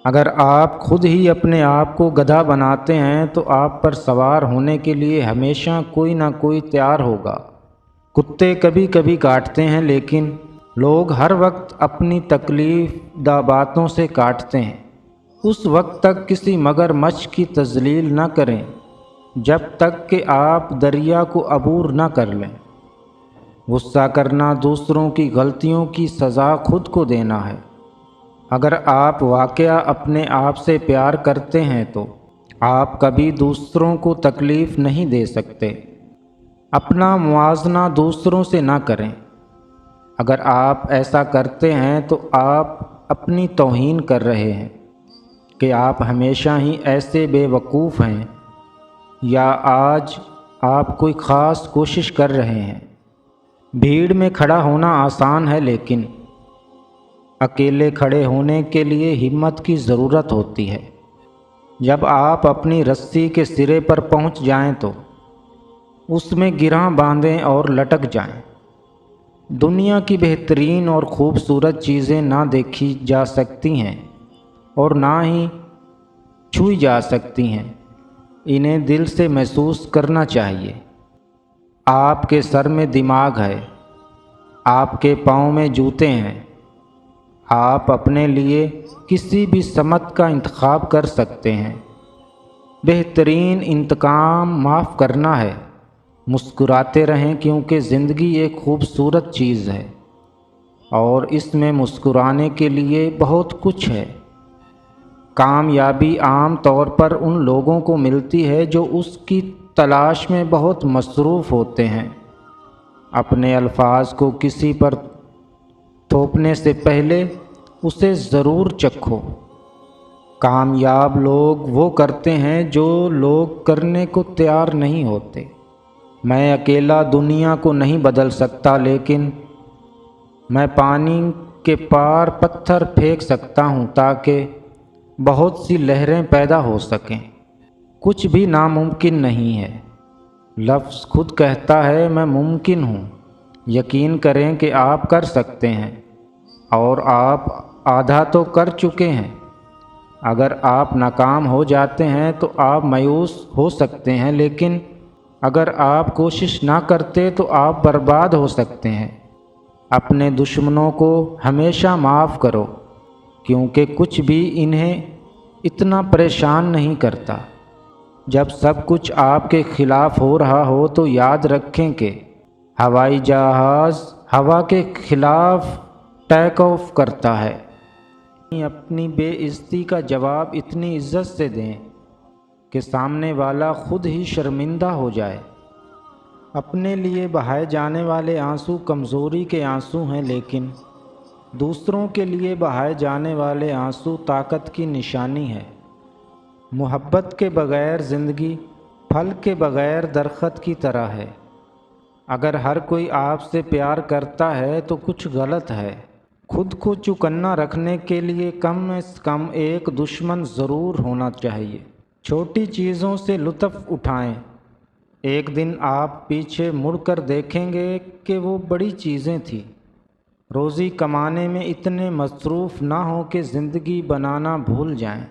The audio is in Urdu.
اگر آپ خود ہی اپنے آپ کو گدھا بناتے ہیں تو آپ پر سوار ہونے کے لیے ہمیشہ کوئی نہ کوئی تیار ہوگا۔ کتے کبھی کبھی کاٹتے ہیں لیکن لوگ ہر وقت اپنی تکلیف دہ باتوں سے کاٹتے ہیں۔ اس وقت تک کسی مگر مچھ کی تذلیل نہ کریں جب تک کہ آپ دریا کو عبور نہ کر لیں۔ غصہ کرنا دوسروں کی غلطیوں کی سزا خود کو دینا ہے۔ اگر آپ واقعہ اپنے آپ سے پیار کرتے ہیں تو آپ کبھی دوسروں کو تکلیف نہیں دے سکتے۔ اپنا موازنہ دوسروں سے نہ کریں۔ اگر آپ ایسا کرتے ہیں تو آپ اپنی توہین کر رہے ہیں کہ آپ ہمیشہ ہی ایسے بے وقوف ہیں، یا آج آپ کوئی خاص کوشش کر رہے ہیں۔ بھیڑ میں کھڑا ہونا آسان ہے لیکن اکیلے کھڑے ہونے کے لیے ہمت کی ضرورت ہوتی ہے۔ جب آپ اپنی رسی کے سرے پر پہنچ جائیں تو اس میں گرہ باندھیں اور لٹک جائیں۔ دنیا کی بہترین اور خوبصورت چیزیں نہ دیکھی جا سکتی ہیں اور نہ ہی چھوئی جا سکتی ہیں، انہیں دل سے محسوس کرنا چاہیے۔ آپ کے سر میں دماغ ہے، آپ کے پاؤں میں جوتے ہیں، آپ اپنے لیے کسی بھی سمت کا انتخاب کر سکتے ہیں۔ بہترین انتقام معاف کرنا ہے۔ مسکراتے رہیں کیونکہ زندگی ایک خوبصورت چیز ہے اور اس میں مسکرانے کے لیے بہت کچھ ہے۔ کامیابی عام طور پر ان لوگوں کو ملتی ہے جو اس کی تلاش میں بہت مصروف ہوتے ہیں۔ اپنے الفاظ کو کسی پر تھوپنے سے پہلے اسے ضرور چکھو۔ کامیاب لوگ وہ کرتے ہیں جو لوگ کرنے کو تیار نہیں ہوتے۔ میں اکیلا دنیا کو نہیں بدل سکتا لیکن میں پانی کے پار پتھر پھینک سکتا ہوں تاکہ بہت سی لہریں پیدا ہو سکیں۔ کچھ بھی ناممکن نہیں ہے۔ لفظ خود کہتا ہے میں ممکن ہوں۔ یقین کریں کہ آپ کر سکتے ہیں اور آپ آدھا تو کر چکے ہیں۔ اگر آپ ناکام ہو جاتے ہیں تو آپ مایوس ہو سکتے ہیں لیکن اگر آپ کوشش نہ کرتے تو آپ برباد ہو سکتے ہیں۔ اپنے دشمنوں کو ہمیشہ معاف کرو کیونکہ کچھ بھی انہیں اتنا پریشان نہیں کرتا۔ جب سب کچھ آپ کے خلاف ہو رہا ہو تو یاد رکھیں کہ ہوائی جہاز ہوا کے خلاف ٹیک آف کرتا ہے۔ اپنی بے عزتی کا جواب اتنی عزت سے دیں کہ سامنے والا خود ہی شرمندہ ہو جائے۔ اپنے لیے بہائے جانے والے آنسو کمزوری کے آنسو ہیں لیکن دوسروں کے لیے بہائے جانے والے آنسو طاقت کی نشانی ہے۔ محبت کے بغیر زندگی پھل کے بغیر درخت کی طرح ہے۔ اگر ہر کوئی آپ سے پیار کرتا ہے تو کچھ غلط ہے۔ خود کو چوکنا رکھنے کے لیے کم از کم ایک دشمن ضرور ہونا چاہیے۔ چھوٹی چیزوں سے لطف اٹھائیں۔ ایک دن آپ پیچھے مڑ کر دیکھیں گے کہ وہ بڑی چیزیں تھیں۔ روزی کمانے میں اتنے مصروف نہ ہوں کہ زندگی بنانا بھول جائیں۔